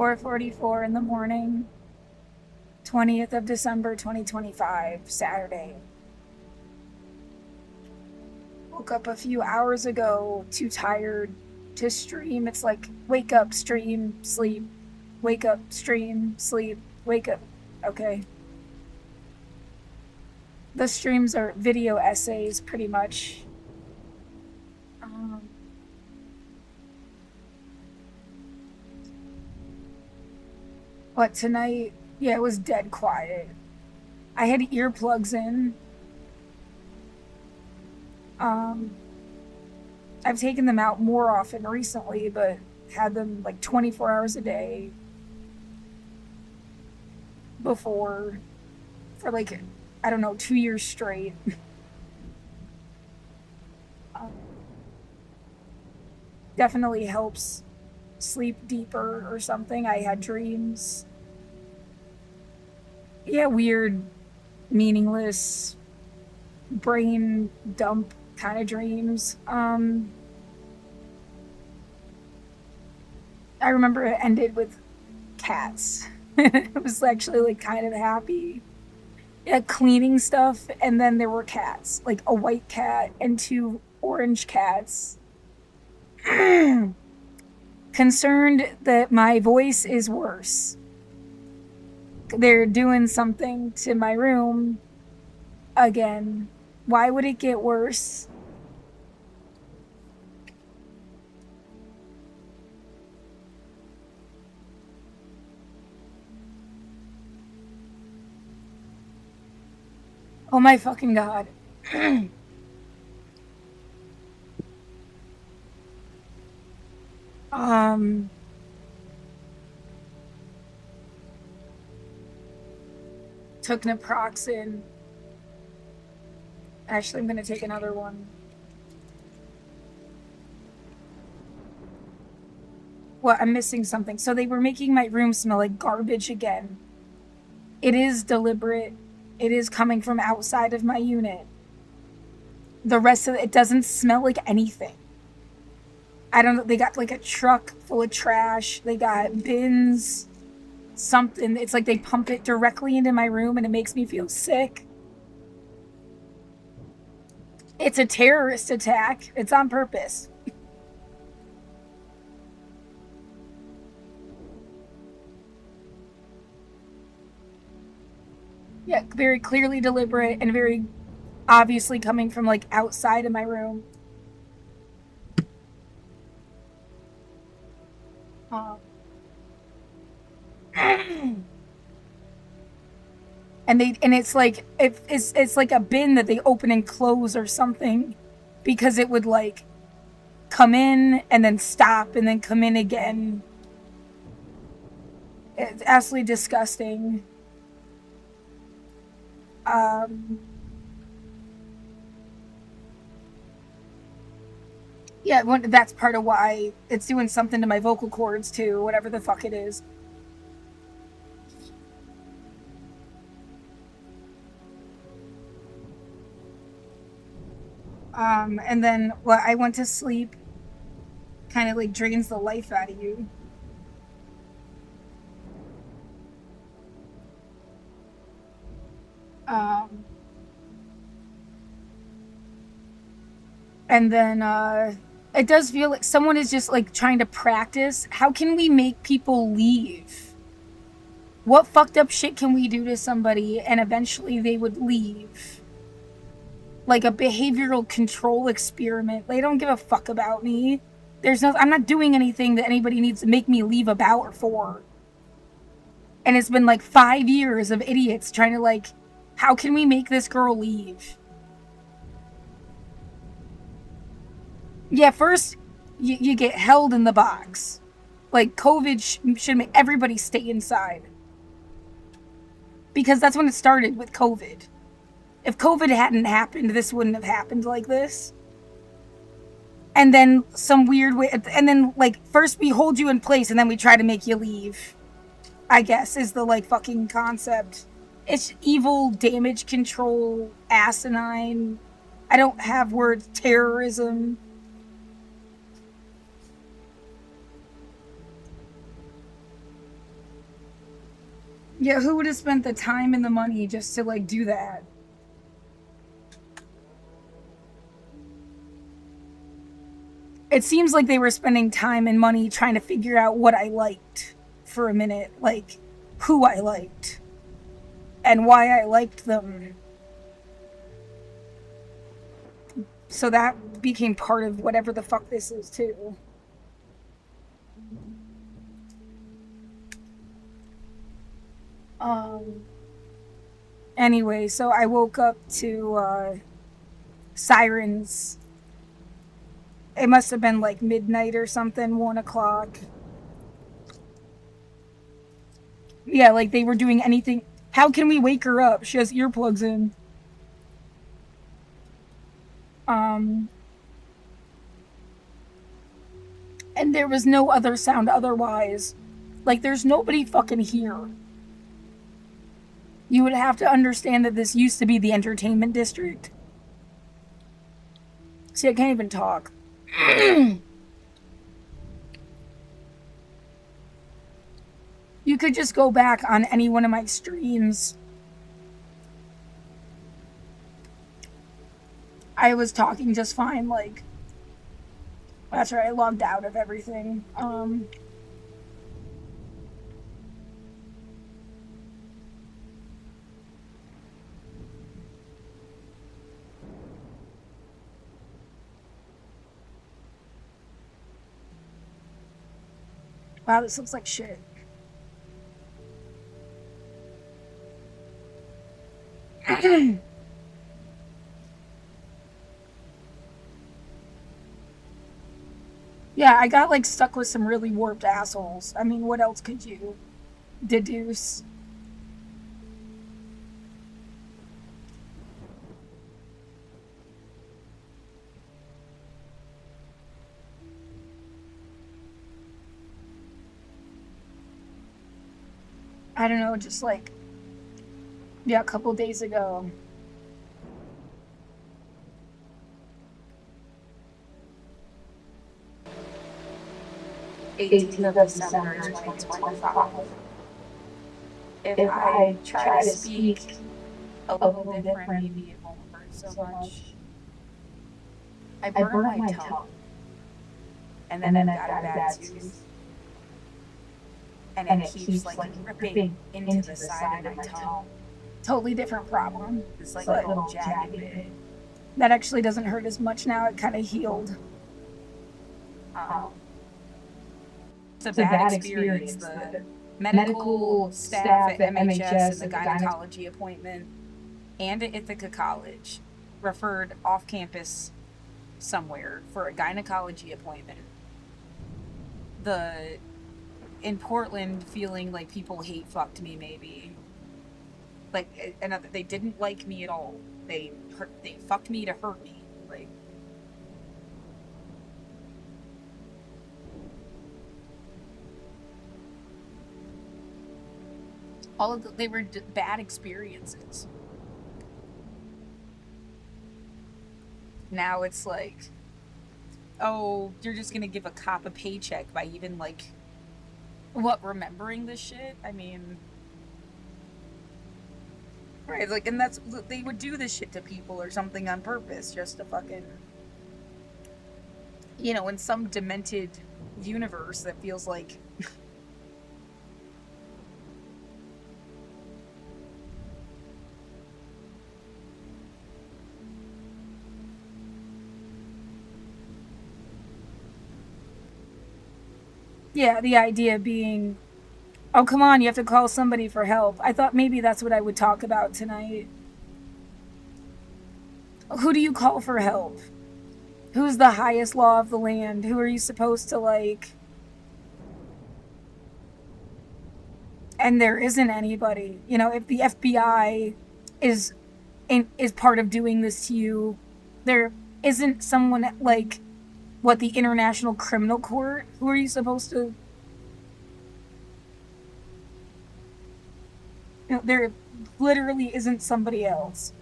4:44 in the morning, 20th of December 2025, Saturday. Woke up a few hours ago, too tired to stream. It's like wake up, stream, sleep, wake up, stream, sleep, wake up. Okay. The streams are video essays, pretty much. But tonight, yeah, it was dead quiet. I had earplugs in. I've taken them out more often recently, but had them like 24 hours a day before for like, I don't know, 2 years straight. Definitely helps sleep deeper or something. I had dreams. Yeah, weird, meaningless, brain dump kind of dreams. I remember it ended with cats. It was actually like kind of happy. Yeah, cleaning stuff, and then there were cats, like a white cat and two orange cats. Concerned that my voice is worse. They're doing something to my room again. Why would it get worse? Oh my fucking god. Took naproxen. Actually, I'm gonna take another one. Well, I'm missing something. So they were making my room smell like garbage again. It is deliberate. It is coming from outside of my unit. The rest of it doesn't smell like anything. I don't know. They got like a truck full of trash. They got bins. Something. It's like they pump it directly into my room and it makes me feel sick. It's a terrorist attack. It's on purpose. Yeah, very clearly deliberate and very obviously coming from like outside of my room. And it's like it's like a bin that they open and close or something, because it would like come in and then stop and then come in again. It's absolutely disgusting. Yeah, that's part of why it's doing something to my vocal cords too, whatever the fuck it is. And then I went to sleep. Kind of like drains the life out of you. And then it does feel like someone is just like trying to practice. How can we make people leave? What fucked up shit can we do to somebody and eventually they would leave? Like a behavioral control experiment. They don't give a fuck about me. I'm not doing anything that anybody needs to make me leave about or for. And it's been like 5 years of idiots trying to like, how can we make this girl leave? Yeah, first you get held in the box. Like COVID should make everybody stay inside. Because that's when it started with COVID. If COVID hadn't happened, this wouldn't have happened like this. And then some weird way, and then like first we hold you in place and then we try to make you leave, I guess, is the like fucking concept. It's evil, damage control, asinine. I don't have words, terrorism. Yeah, who would have spent the time and the money just to like do that? It seems like they were spending time and money trying to figure out what I liked for a minute, like who I liked and why I liked them. So that became part of whatever the fuck this is too. Um anyway, so I woke up to sirens. It must have been like midnight or something, 1 o'clock. Yeah, like they were doing anything. How can we wake her up? She has earplugs in. Um, and there was no other sound otherwise. Like there's nobody fucking here. You would have to understand that this used to be the entertainment district. See, I can't even talk. You could just go back on any one of my streams. I was talking just fine, like that's right, I logged out of everything. Wow, this looks like shit. Yeah, I got like stuck with some really warped assholes. I mean, what else could you deduce? I don't know, just like, yeah, a couple days ago. Eighteenth of December 2025. If I try to speak a little different, maybe it won't hurt so much. I burned my tongue, and then I've got a bad tooth, and it keeps like ripping into the side of my tongue. Totally different problem. It's like a little jagged bit. That actually doesn't hurt as much now. It kind of healed. It's a bad experience. The medical staff at MHS and the gynecology appointment and at Ithaca College referred off campus somewhere for a gynecology appointment. In Portland, feeling like people hate fucked me, maybe. Like, and they didn't like me at all. They fucked me to hurt me. Like, they were bad experiences. Now it's like, oh, you're just gonna give a cop a paycheck by even like, remembering this shit? I mean, right, like, and they would do this shit to people or something on purpose just to fucking, in some demented universe that feels like Yeah, the idea being, oh, come on, you have to call somebody for help. I thought maybe that's what I would talk about tonight. Who do you call for help? Who's the highest law of the land? Who are you supposed to like? And there isn't anybody. If the FBI is part of doing this to you, there isn't someone like what, the International Criminal Court? Who are you supposed to? There literally isn't somebody else.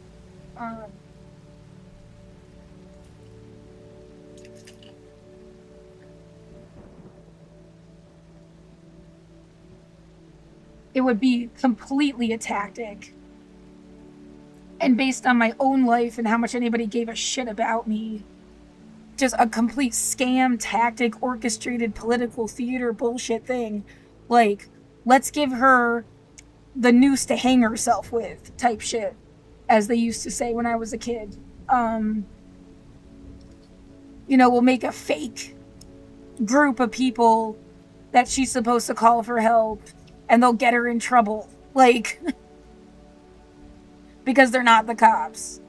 it would be completely a tactic. And based on my own life and how much anybody gave a shit about me, just a complete scam, tactic, orchestrated political theater bullshit thing. Like, let's give her the noose to hang herself with type shit, as they used to say when I was a kid. We'll make a fake group of people that she's supposed to call for help, and they'll get her in trouble. Like, because they're not the cops.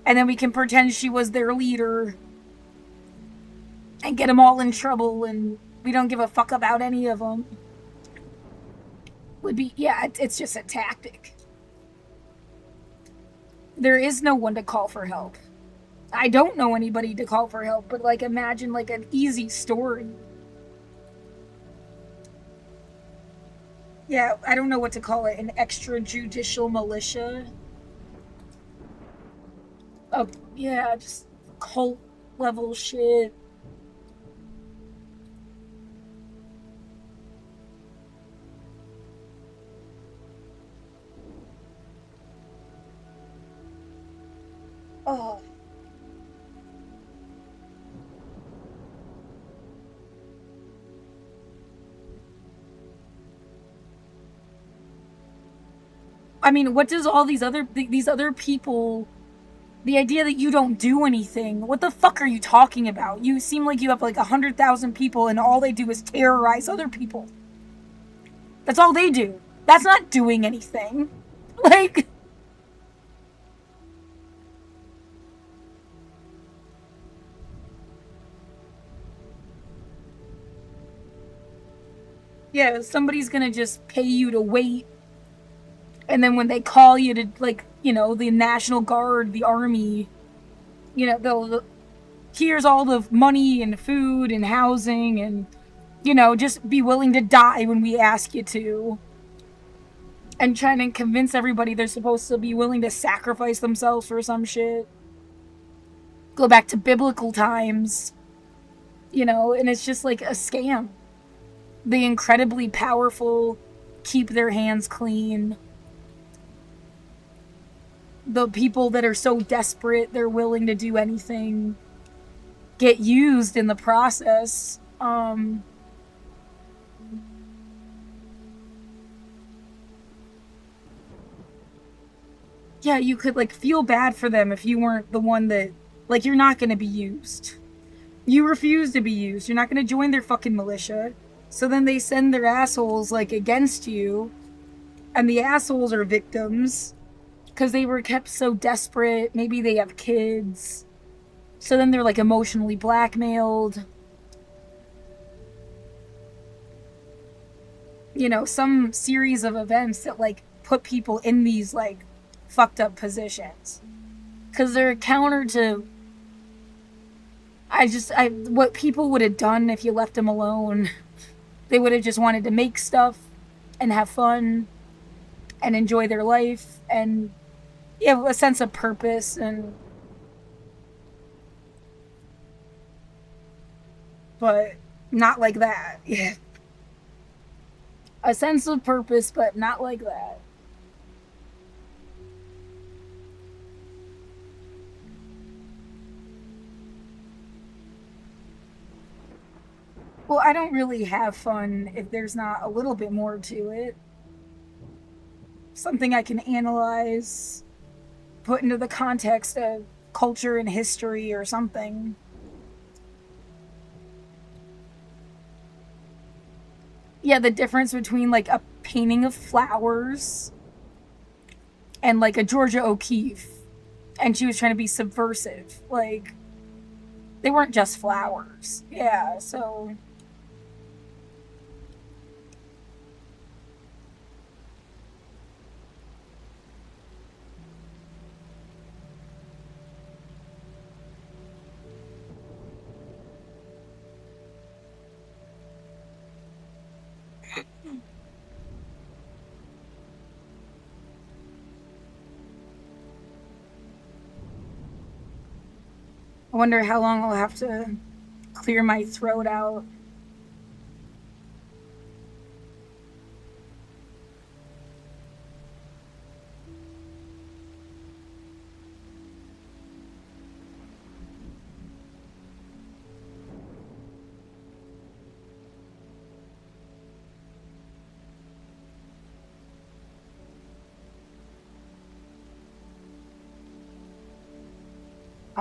And then we can pretend she was their leader and get them all in trouble, and we don't give a fuck about any of them. It's just a tactic. There is no one to call for help. I don't know anybody to call for help, but like imagine like an easy story. Yeah, I don't know what to call it, an extrajudicial militia. Yeah, just cult level shit. Oh. I mean, what does all these other people, the idea that you don't do anything, what the fuck are you talking about? You seem like you have like 100,000 people and all they do is terrorize other people. That's all they do. That's not doing anything. Like, yeah, somebody's gonna just pay you to wait, and then when they call you to, like, the National Guard, the Army, they'll here's all the money and food and housing, and just be willing to die when we ask you to, and trying to convince everybody they're supposed to be willing to sacrifice themselves for some shit. Go back to biblical times, and it's just like a scam. The incredibly powerful keep their hands clean. The people that are so desperate they're willing to do anything get used in the process. Yeah, you could like feel bad for them if you weren't the one that, like, you're not going to be used. You refuse to be used. You're not going to join their fucking militia. So then they send their assholes like against you, and the assholes are victims because they were kept so desperate. Maybe they have kids. So then they're like emotionally blackmailed. Some series of events that like put people in these like fucked up positions. Because they're counter to what people would have done if you left them alone. They would have just wanted to make stuff and have fun and enjoy their life and have a sense of purpose, but not like that. Yeah. A sense of purpose, but not like that. Well, I don't really have fun if there's not a little bit more to it. Something I can analyze, put into the context of culture and history or something. Yeah, the difference between like a painting of flowers and like a Georgia O'Keeffe, and she was trying to be subversive. Like, they weren't just flowers. Yeah, so I wonder how long I'll have to clear my throat out.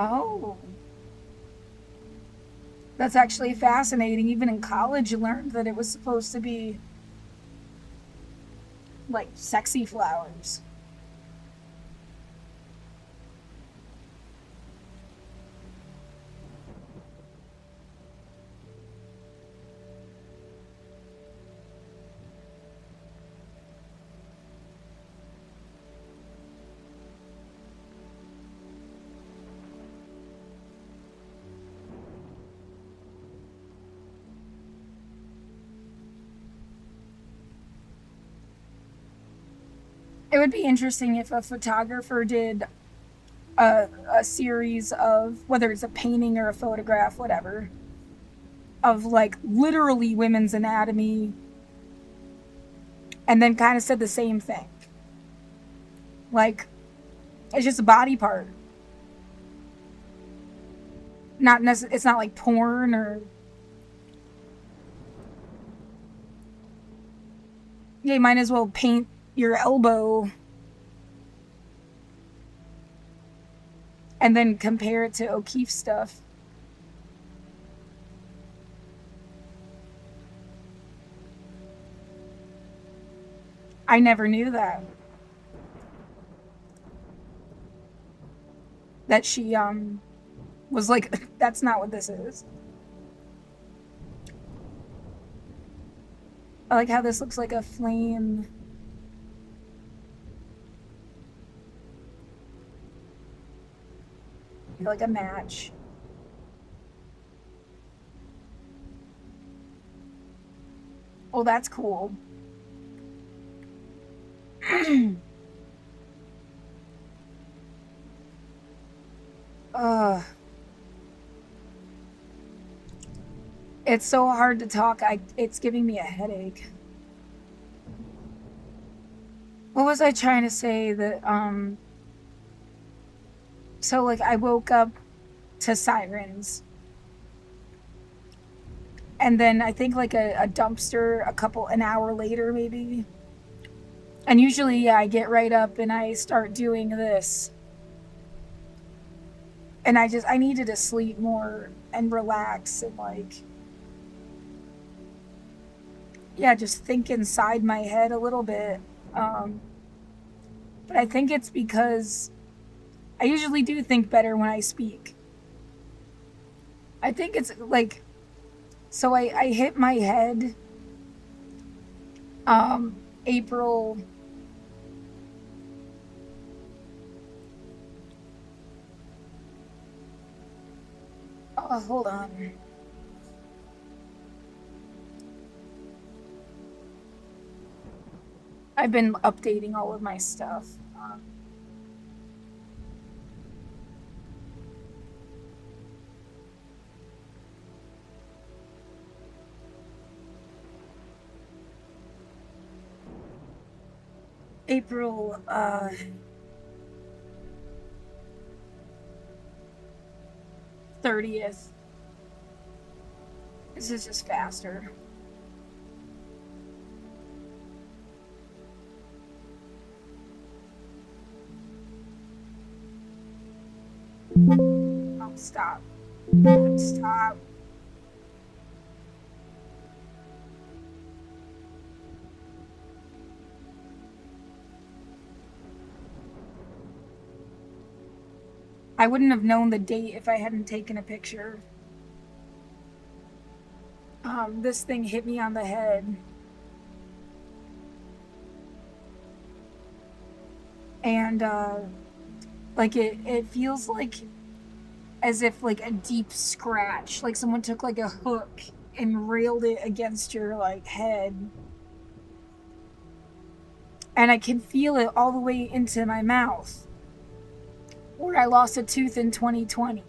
Oh. That's actually fascinating. Even in college, you learned that it was supposed to be like sexy flowers. It would be interesting if a photographer did a series of, whether it's a painting or a photograph, whatever, of like literally women's anatomy, and then kind of said the same thing. Like, it's just a body part. It's not like porn or. Yeah, you might as well paint your elbow and then compare it to O'Keeffe stuff. I never knew that. That she was like, that's not what this is. I like how this looks like a flame. Like a match. Oh, that's cool. uh it's so hard to talk. It's giving me a headache. What was I trying to say? That so like I woke up to sirens, and then I think like a dumpster an hour later maybe. And usually, yeah, I get right up and I start doing this. And I needed to sleep more and relax and like, yeah, just think inside my head a little bit. But I think it's because I usually do think better when I speak. I think it's like, so I hit my head April. Oh, hold on. I've been updating all of my stuff. April 30th. This is just faster. Oh, stop. Stop. I wouldn't have known the date if I hadn't taken a picture. This thing hit me on the head. And like it feels like as if like a deep scratch, like someone took like a hook and railed it against your like head. And I can feel it all the way into my mouth, where I lost a tooth in 2020.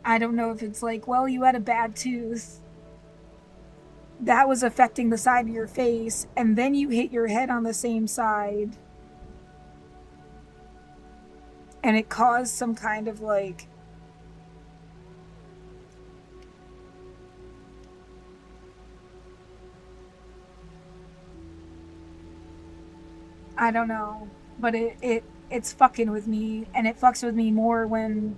I don't know if it's like, well, you had a bad tooth that was affecting the side of your face, and then you hit your head on the same side, and it caused some kind of like, I don't know, but it's fucking with me, and it fucks with me more when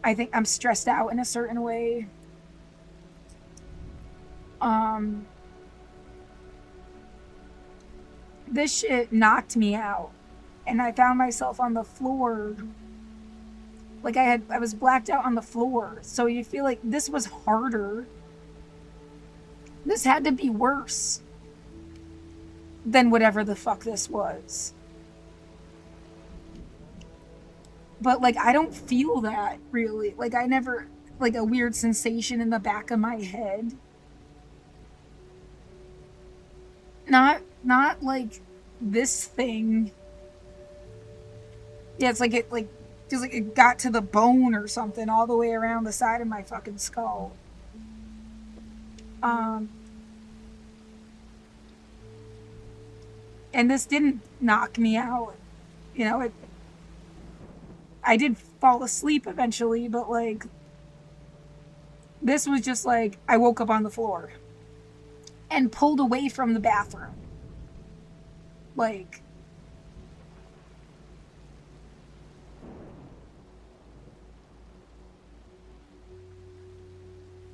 I think I'm stressed out in a certain way. This shit knocked me out. And I found myself on the floor. Like I was blacked out on the floor. So you feel like this was harder. This had to be worse than whatever the fuck this was. But like I don't feel that really. Like I never, like a weird sensation in the back of my head. Not like this thing. Yeah, it's like it like feels like it got to the bone or something all the way around the side of my fucking skull. And this didn't knock me out. You know, I did fall asleep eventually, but like this was just like I woke up on the floor and pulled away from the bathroom. Like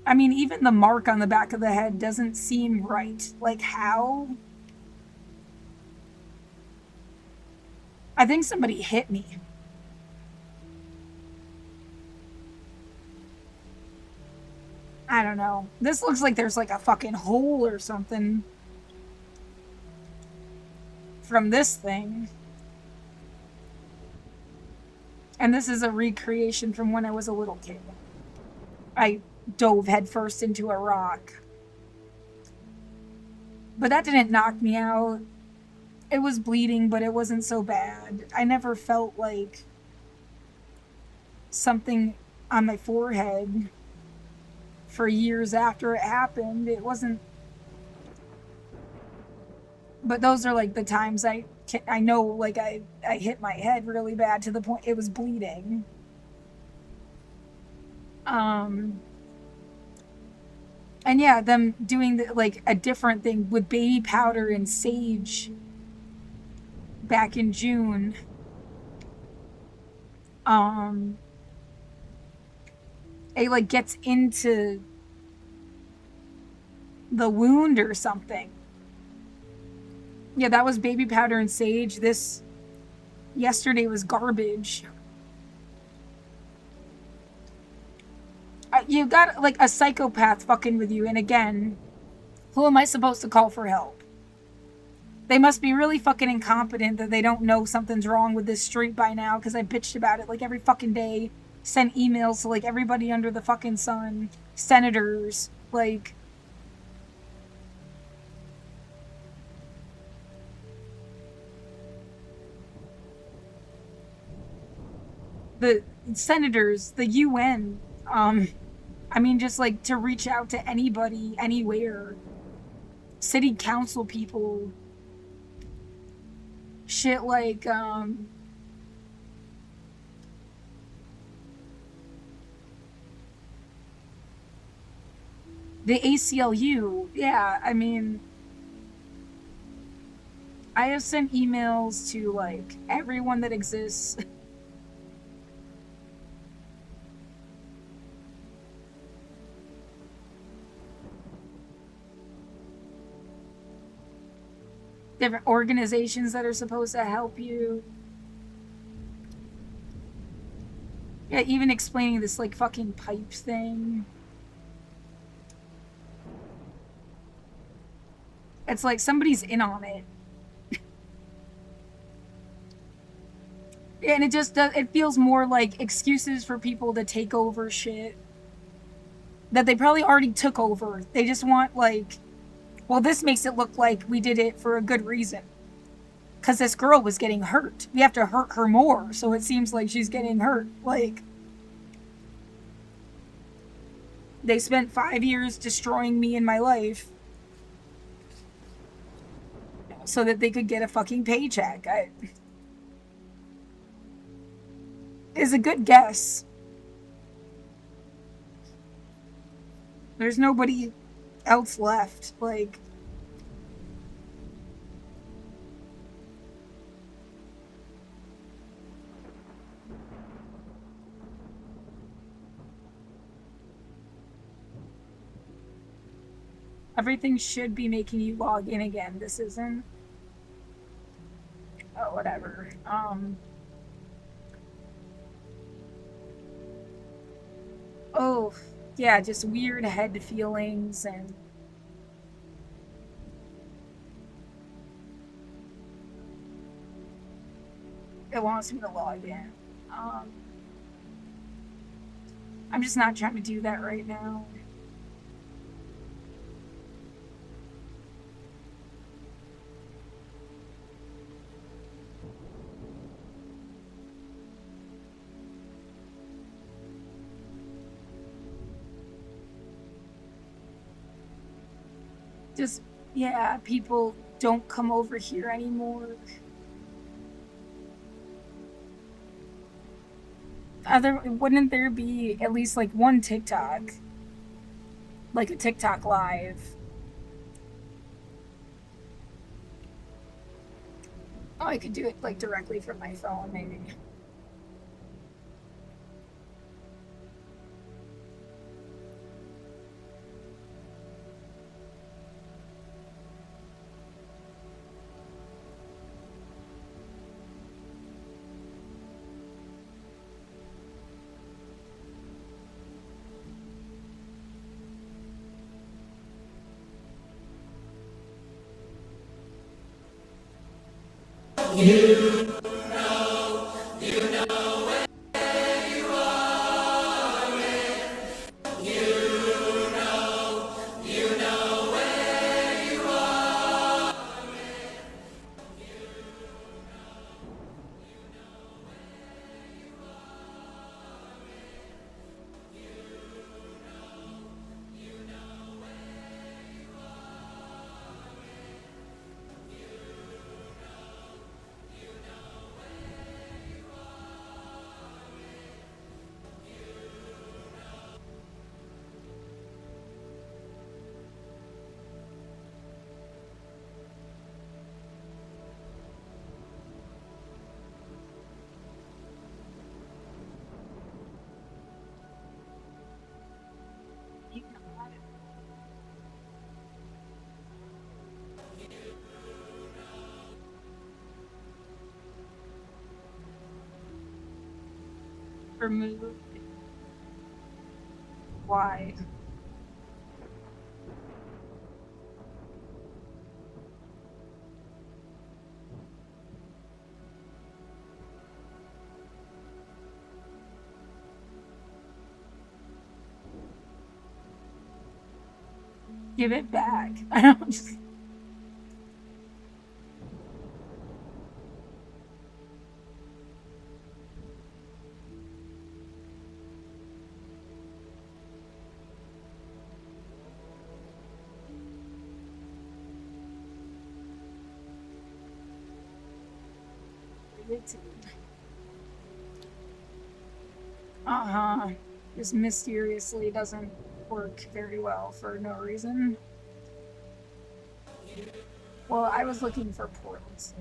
I mean, even the mark on the back of the head doesn't seem right. Like how? I think somebody hit me. I don't know. This looks like there's like a fucking hole or something from this thing. And this is a recreation from when I was a little kid. I dove headfirst into a rock. But that didn't knock me out. It was bleeding, but it wasn't so bad. I never felt like something on my forehead for years after it happened. It wasn't. But those are like the times I know like I hit my head really bad to the point it was bleeding. And yeah, them doing like a different thing with baby powder and sage back in June. It like gets into the wound or something. Yeah, that was baby powder and sage. This yesterday was garbage. You got like a psychopath fucking with you, and again, who am I supposed to call for help? They must be really fucking incompetent that they don't know something's wrong with this street by now, because I bitched about it like every fucking day. Sent emails to like everybody under the fucking sun. Senators, like. The senators, the UN, I mean, just like to reach out to anybody, anywhere. City council people. Shit like, the ACLU. Yeah, I mean, I have sent emails to like everyone that exists. Different organizations that are supposed to help you. Yeah, even explaining this like fucking pipe thing. It's like somebody's in on it. And it just does, it feels more like excuses for people to take over shit that they probably already took over. They just want like, well, this makes it look like we did it for a good reason. Because this girl was getting hurt. We have to hurt her more, so it seems like she's getting hurt. Like, they spent 5 years destroying me in my life so that they could get a fucking paycheck. Is a good guess. There's nobody else left. Like, Everything should be making you log in again. This isn't. Oh, whatever. Oh, yeah, just weird head feelings and it wants me to log in. I'm just not trying to do that right now. Just, yeah, people don't come over here anymore. Wouldn't there be at least like one TikTok? Like a TikTok live? Oh, I could do it like directly from my phone, maybe. Remove. Why? Give it back. I don't just. Uh-huh. Just mysteriously doesn't work very well for no reason. Well, I was looking for portals.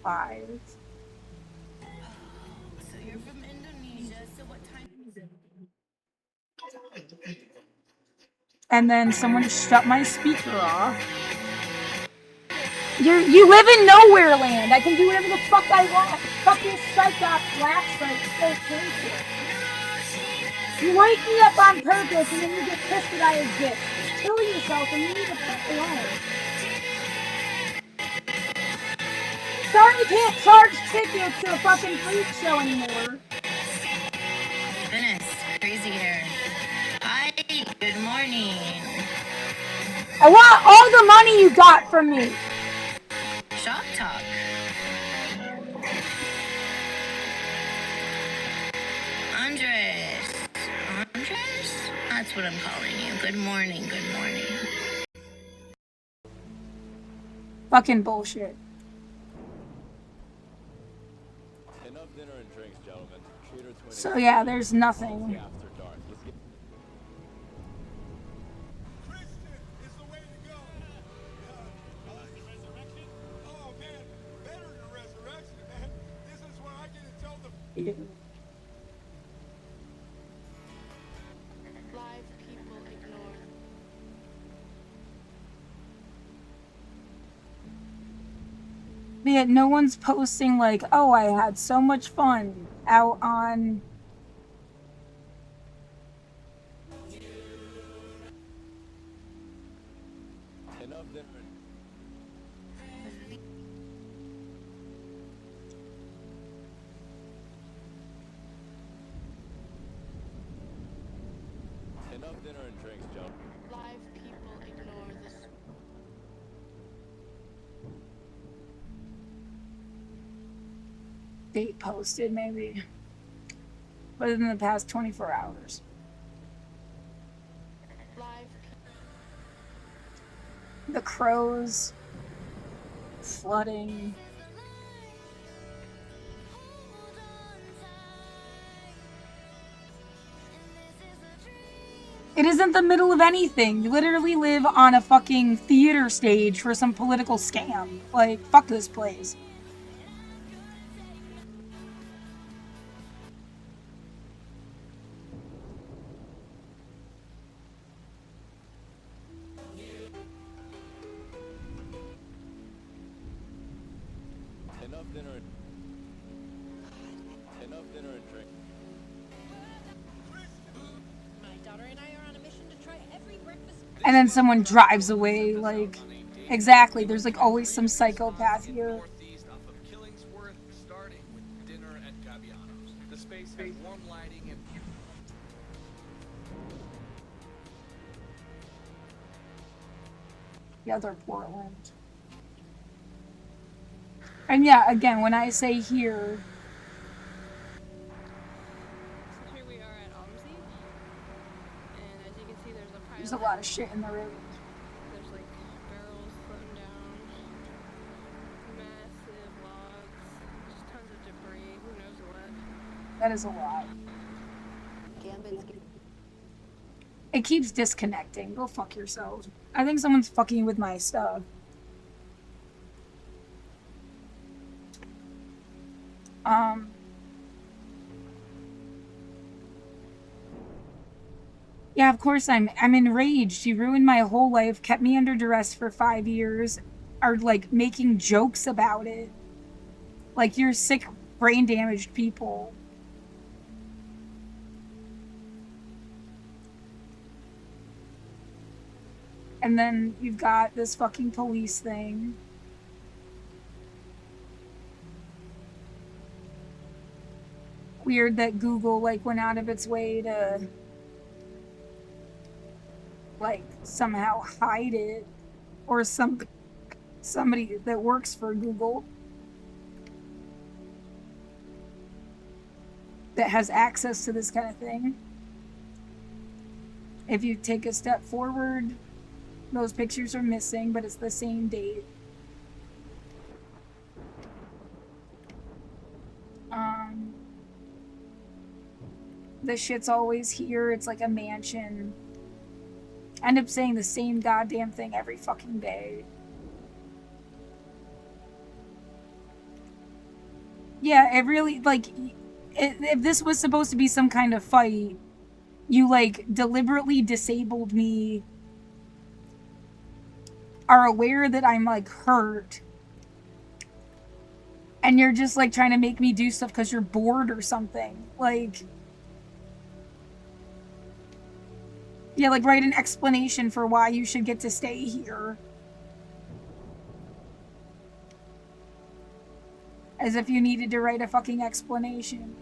5. So you're from Indonesia, so what time is it? And then someone shut my speaker off. You live in nowhere land. I can do whatever the fuck I want. Fuck this psychotic black site so crazy. You wake me up on purpose and then you get pissed that I exist. Just kill yourself and you need to fuck alone. Sorry you can't charge tickets to a fucking freak show anymore. Goodness, crazy here. Hi, good morning. I want all the money you got from me. Shop talk. Andres. Andres? That's what I'm calling you. Good morning, good morning. Fucking bullshit. Enough dinner and drinks, gentlemen. Cheater 20. So yeah, there's nothing. After dark. Let's get... Christian is the way to go. The resurrection? Oh man, better than the resurrection, man. This is where I get to tell the Live people ignore. Yet no one's posting like, oh, I had so much fun out on Enough dinner. Enough dinner and drinks, gentlemen. Live people ignore this. date posted maybe within the past 24 hours. Live The crows, flooding. It isn't the middle of anything. You literally live on a fucking theater stage for some political scam. Like, fuck this place. Enough dinner and drink. My daughter and I are on a mission to try every breakfast. And then someone drives away, like, exactly. There's like always some psychopath here. Northeast off of Killingsworth, starting with dinner at Gabbiano's. The space has warm lighting and The other Portland. And yeah, again, when I say here, So here we are at Omsi, and as you can see, there's a pile. there's a lot of shit in the road. There's like barrels floating down, massive logs, just tons of debris. Who knows what? That is a lot. Gambit's It keeps disconnecting. Go fuck yourself. I think someone's fucking with my stuff. Yeah, of course I'm enraged. You ruined my whole life, kept me under duress for 5 years, are like making jokes about it. Like you're sick, brain damaged people. And then you've got this fucking police thing. Weird that Google like went out of its way to like somehow hide it, or somebody that works for Google that has access to this kind of thing. If you take a step forward, those pictures are missing, but it's the same date. The shit's always here. It's like a mansion. I end up saying the same goddamn thing every fucking day. Yeah, it really, like, if this was supposed to be some kind of fight, you, like, deliberately disabled me, are aware that I'm, like, hurt, and you're just, like, trying to make me do stuff because you're bored or something. Like, yeah, like, write an explanation for why you should get to stay here. As if you needed to write a fucking explanation.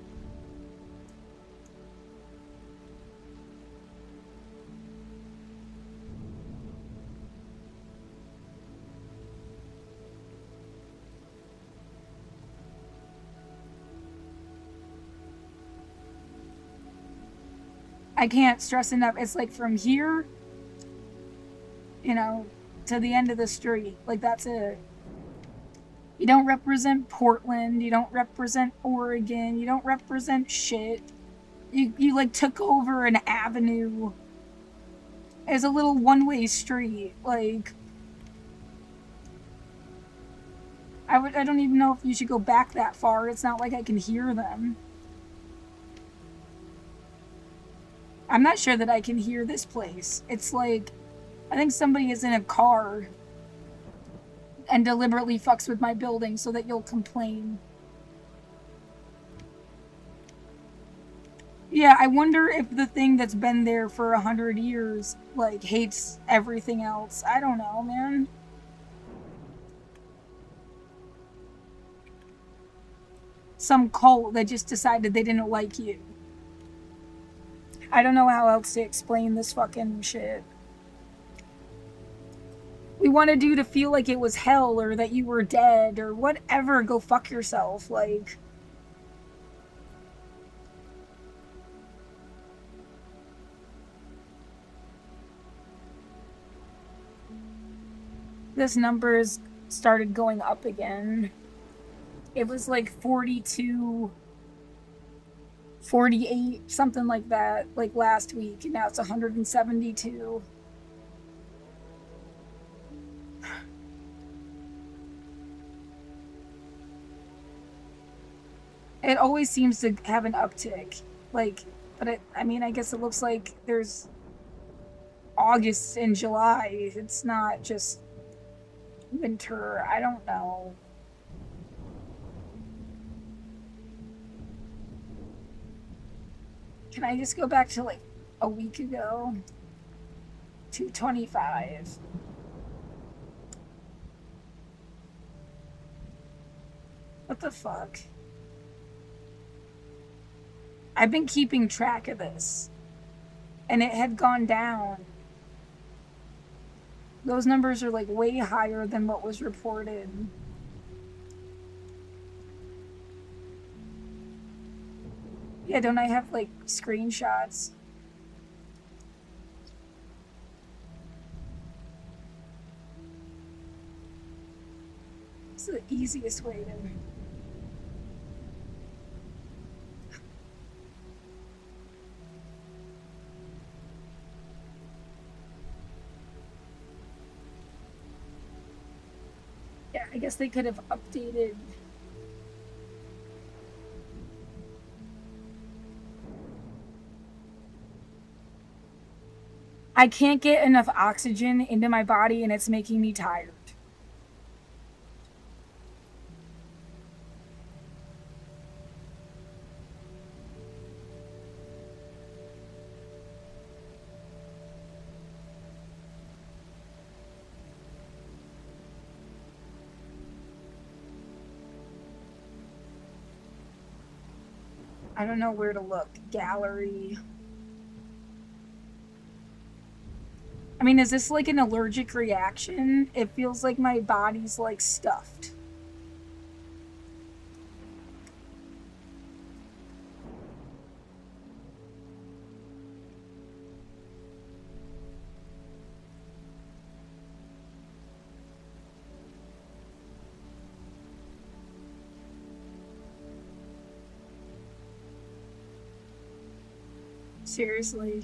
I can't stress enough. It's like from here, you know, to the end of the street. Like, that's it. You don't represent Portland. You don't represent Oregon. You don't represent shit. You like, took over an avenue as a little one-way street. Like, I don't even know if you should go back that far. It's not like I can hear them. I'm not sure that I can hear this place. It's like, I think somebody is in a car and deliberately fucks with my building so that you'll complain. Yeah, I wonder if the thing that's been there for 100 years, like, hates everything else. I don't know, man. Some cult that just decided they didn't like you. I don't know how else to explain this fucking shit. We wanted you to feel like it was hell or that you were dead or whatever. Go fuck yourself. Like, this number's started going up again. It was like 42, 48, something like that, like last week, and now it's 172. It always seems to have an uptick. Like, but I mean, I guess it looks like there's August and July. It's not just winter. I don't know. Can I just go back to like a week ago? 225. What the fuck? I've been keeping track of this, and it had gone down. Those numbers are like way higher than what was reported. Yeah, don't I have like screenshots? It's the easiest way to... Yeah, I guess they could have updated. I can't get enough oxygen into my body and it's making me tired. I don't know where to look. Gallery. I mean, is this like an allergic reaction? It feels like my body's like stuffed. Seriously.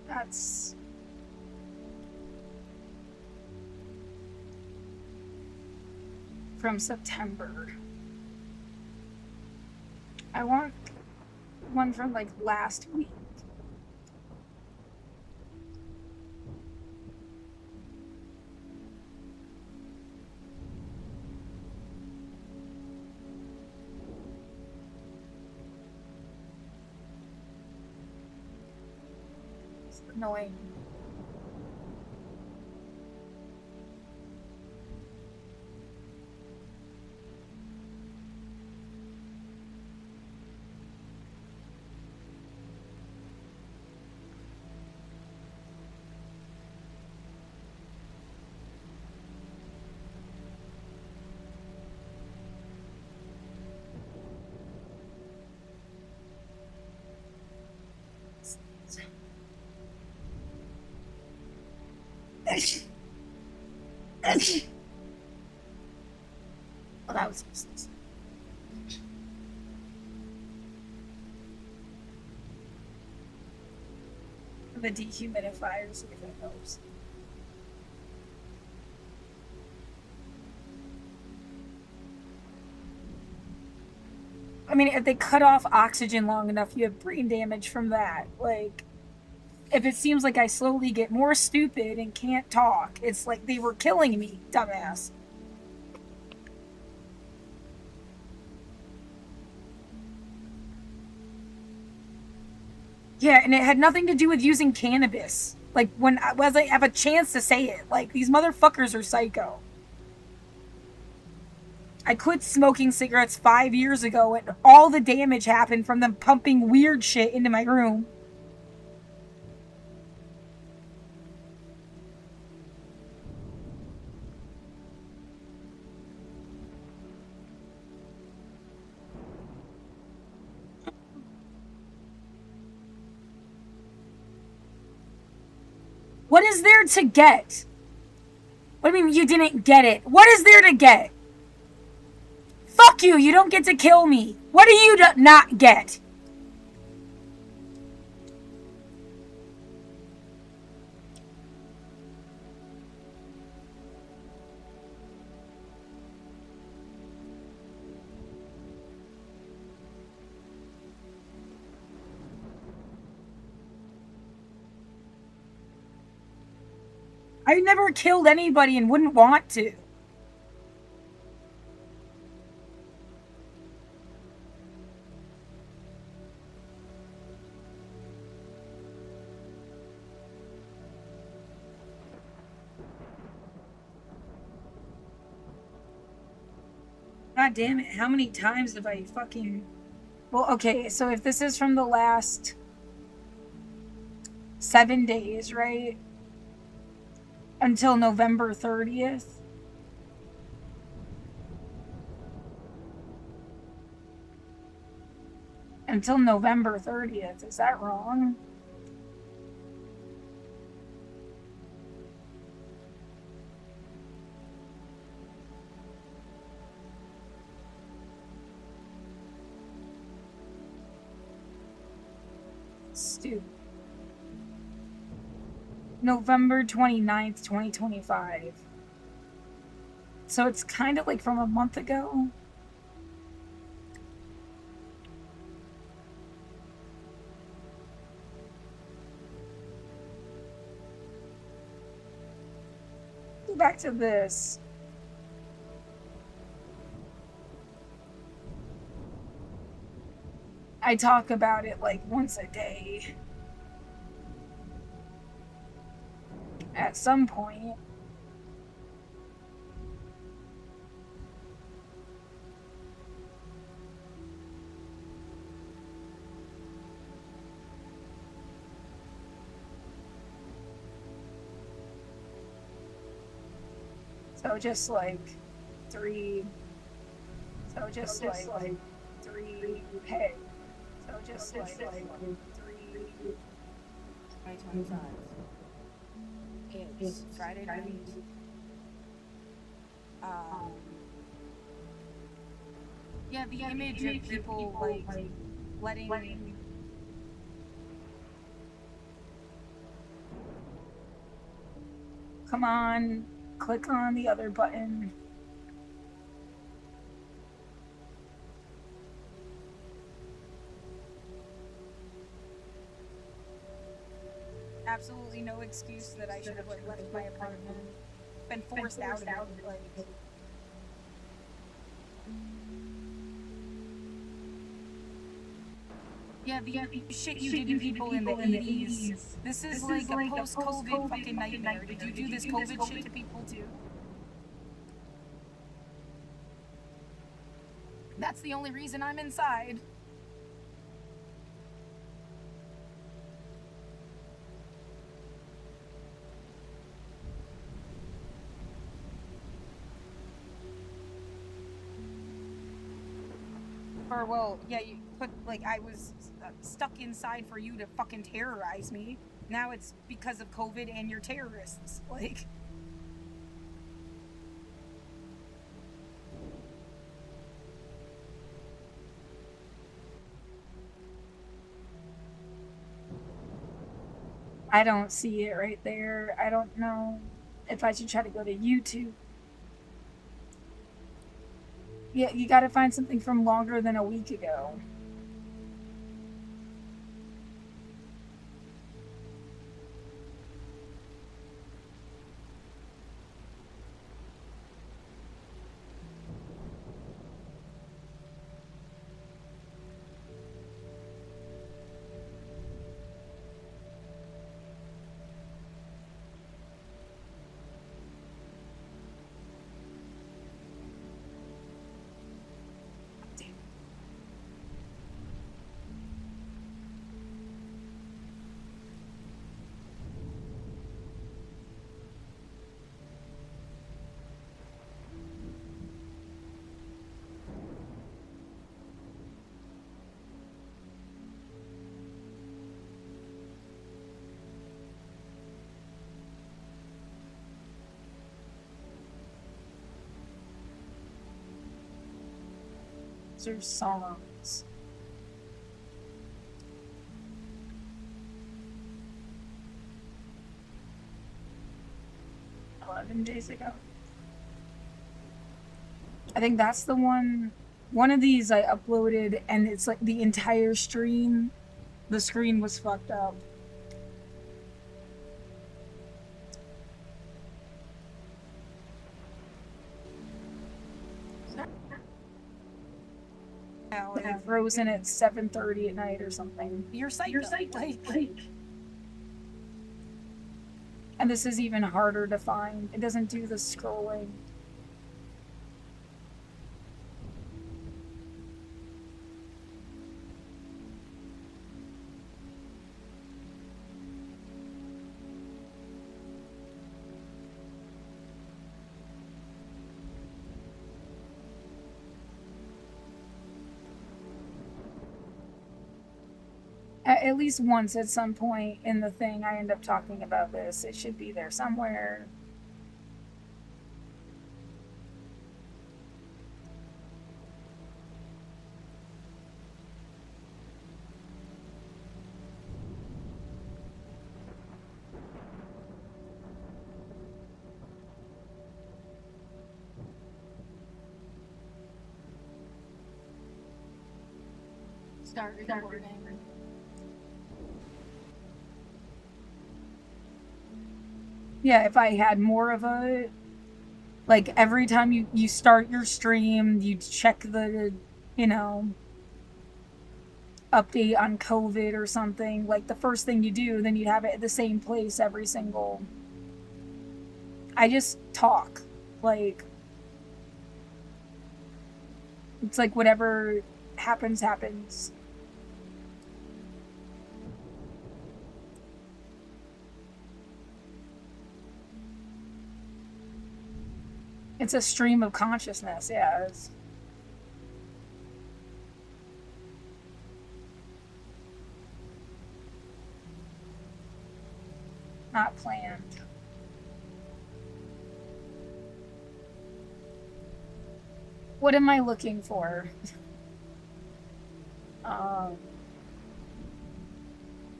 That's... from September. I want one from like last week. It's annoying. Oh, that was useless. The dehumidifier, see if it helps. I mean, if they cut off oxygen long enough, you have brain damage from that. Like, if it seems like I slowly get more stupid and can't talk, it's like they were killing me, dumbass. Yeah, and it had nothing to do with using cannabis. Like, when I have a chance to say it, like, these motherfuckers are psycho. I quit smoking cigarettes 5 years ago, and all the damage happened from them pumping weird shit into my room. What is there to get? What do you mean you didn't get it? What is there to get? Fuck you, you don't get to kill me. What do you not get? I never killed anybody and wouldn't want to. God damn it, how many times have I fucking... Well, okay, so if this is from the last 7 days, right? Until November 30th. Until November 30th, is that wrong? Stupid. November 29th, 2025. So it's kind of like from a month ago. Go back to this. I talk about it like once a day. At some point. So just like 3. So just like 3. Hey. So just like 3. 2025. It's Friday night. Yeah, the image of people like letting Come on, click on the other button. absolutely no excuse that I should have like left my apartment, been forced out of it, like. Yeah, the shit you did to people in the 80s. This is like a post-COVID fucking nightmare. Did you do this COVID shit to people too? That's the only reason I'm inside. Or, well, yeah, you put, like, I was stuck inside for you to fucking terrorize me. Now it's because of COVID and you're terrorists. Like... I don't see it right there. I don't know if I should try to go to YouTube. Yeah, you gotta find something from longer than a week ago. These are songs. $11 days ago. I think that's the one. One of these I uploaded, and it's like the entire stream. The screen was fucked up. It frozen at 7:30 at night or something. You're psycho. Like, and this is even harder to find. It doesn't do the scrolling. At least once at some point in the thing, I end up talking about this. It should be there somewhere. Start recording. Yeah, if I had more of a, like, every time you start your stream, you check the, you know, update on COVID or something, like the first thing you do, then you'd have it at the same place every single. I just talk. Like, it's like whatever happens, happens. It's a stream of consciousness, yeah. It's not planned. What am I looking for?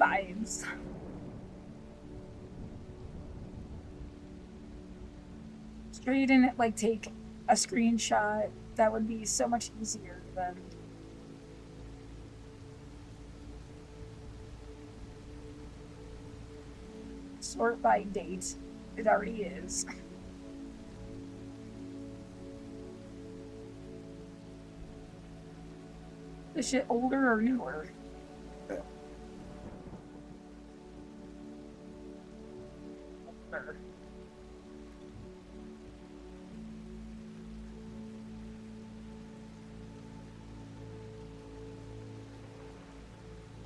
Vibes. Sure you didn't like take a screenshot. That would be so much easier than. Sort by date. It already is. Is shit older or newer? Older.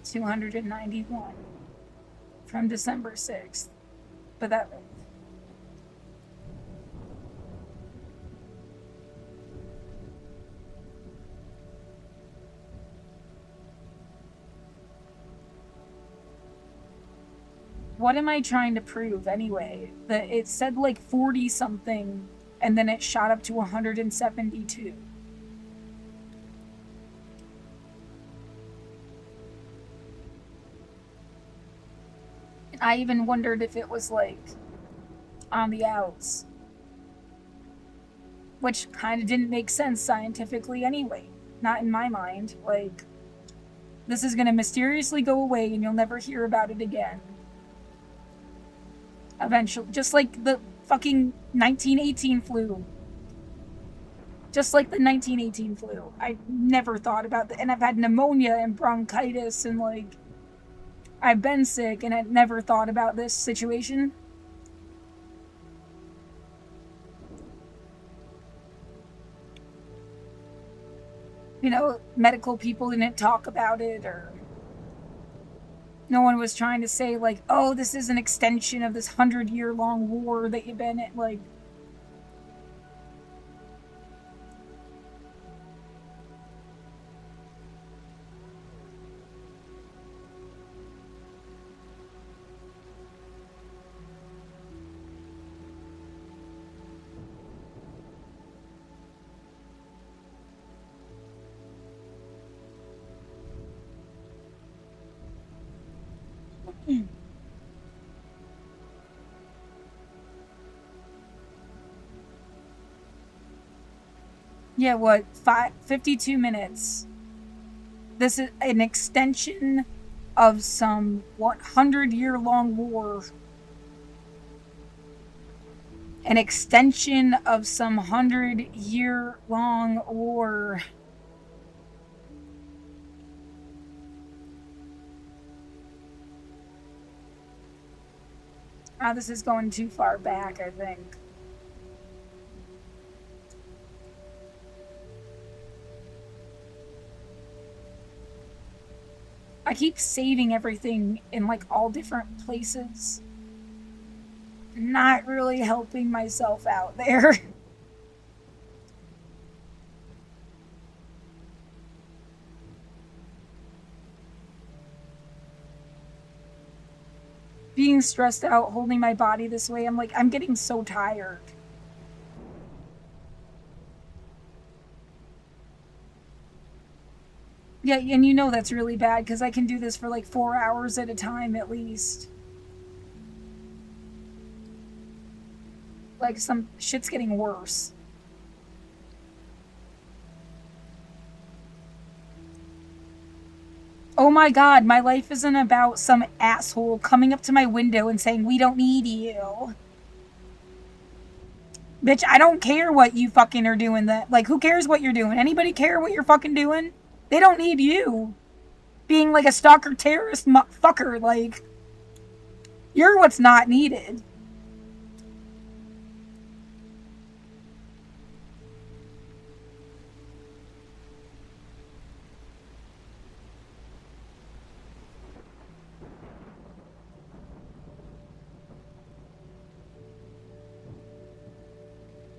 $291 from December 6th. But that. What am I trying to prove anyway? That it said like 40 something and then it shot up to 172. And I even wondered if it was like on the outs, which kind of didn't make sense scientifically anyway. Not in my mind. Like, this is going to mysteriously go away and you'll never hear about it again. Eventually. Just like the fucking 1918 flu. Just like the 1918 flu. I never thought about that. And I've had pneumonia and bronchitis and, like, I've been sick and I never thought about this situation. You know, medical people didn't talk about it, or no one was trying to say, like, oh, this is an extension of this 100-year-long war that you've been at, like. Yeah, what? 52 minutes. This is an extension of some 100-year-long war. An extension of some 100-year-long war. This is going too far back, I think. I keep saving everything in, like, all different places. Not really helping myself out there. Being stressed out, holding my body this way, I'm getting so tired. Yeah, and you know that's really bad, because I can do this for like 4 hours at a time at least. Like, some shit's getting worse. Oh my god, my life isn't about some asshole coming up to my window and saying, we don't need you. Bitch, I don't care what you fucking are doing. That, like, who cares what you're doing? Anybody care what you're fucking doing? They don't need you. Being like a stalker terrorist fucker, like, you're what's not needed.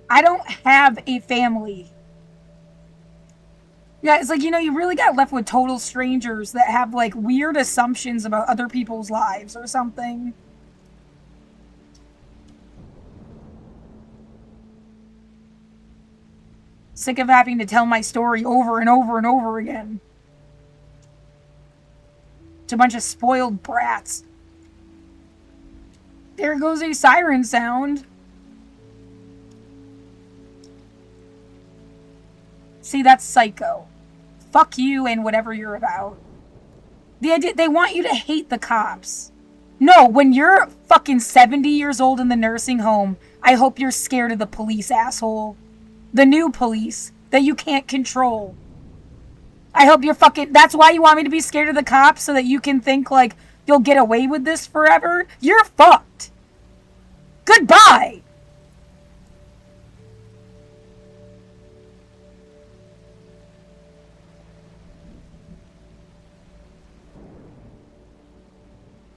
I don't have a family. Yeah, it's like, you know, you really got left with total strangers that have, like, weird assumptions about other people's lives or something. Sick of having to tell my story over and over and over again. To a bunch of spoiled brats. There goes a siren sound. See, that's psycho. Fuck you and whatever you're about. The idea, they want you to hate the cops. No, when you're fucking 70 years old in the nursing home, I hope you're scared of the police, asshole. The new police that you can't control. I hope you're fucking... That's why you want me to be scared of the cops, so that you can think, like, you'll get away with this forever? You're fucked. Goodbye.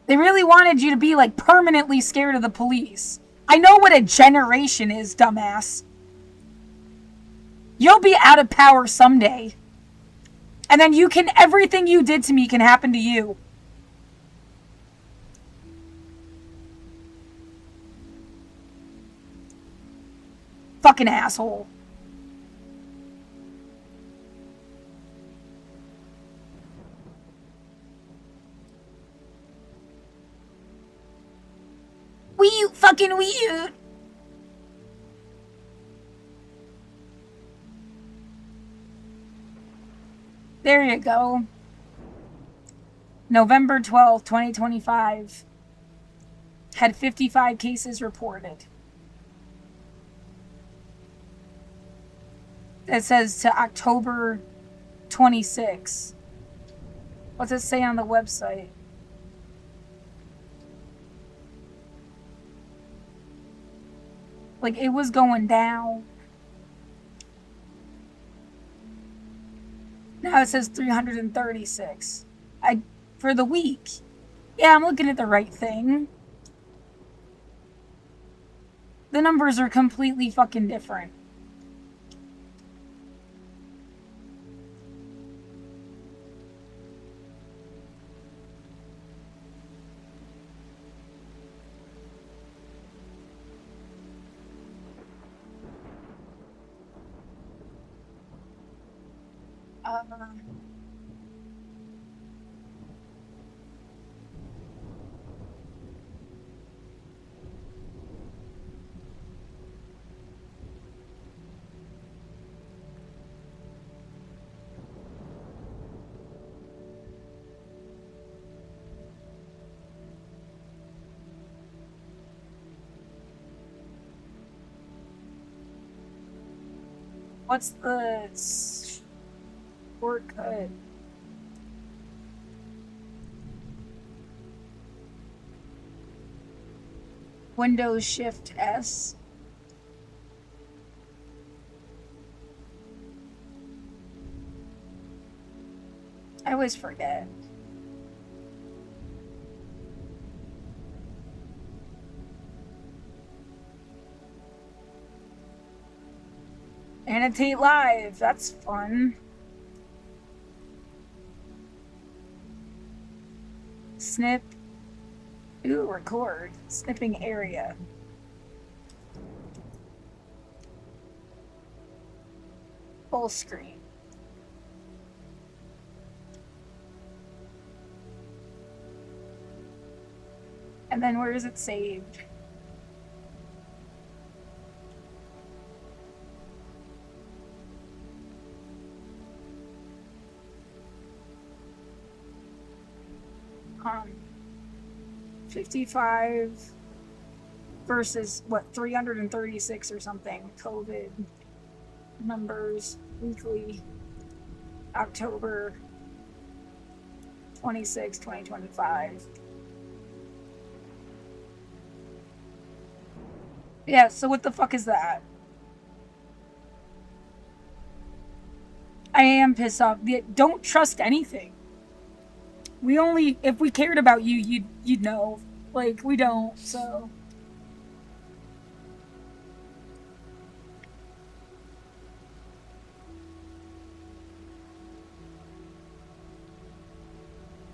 They really wanted you to be, like, permanently scared of the police. I know what a generation is, dumbass. You'll be out of power someday. And then you can... Everything you did to me can happen to you. Fucking asshole. Wee fucking weird. There you go. November 12th, 2025. Had 55 cases reported. It says to October 26. What's it say on the website? Like, it was going down. Now it says 336. For the week. Yeah, I'm looking at the right thing. The numbers are completely fucking different. What's the shortcut? Windows Shift S. I always forget. Annotate live. That's fun. Snip. Ooh, record. Snipping area. Full screen. And then where is it saved? Um, 55 versus what, 336 or something. COVID numbers weekly. October 26, 2025. Yeah, so what the fuck is that? I am pissed off. Don't trust anything. We only, if we cared about you, you'd know. Like, we don't, so.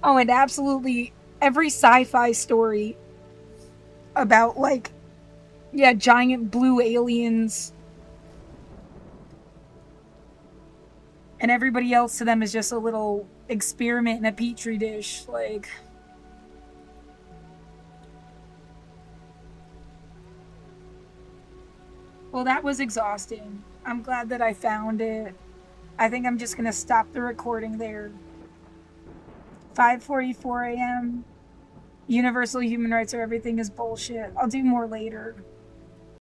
Oh, and absolutely every sci-fi story about, like, yeah, giant blue aliens and everybody else to them is just a little experiment in a petri dish. Like, well, that was exhausting. I'm glad that I found it. I think I'm just gonna stop the recording there. 5:44 a.m. Universal human rights or everything is bullshit. I'll do more later.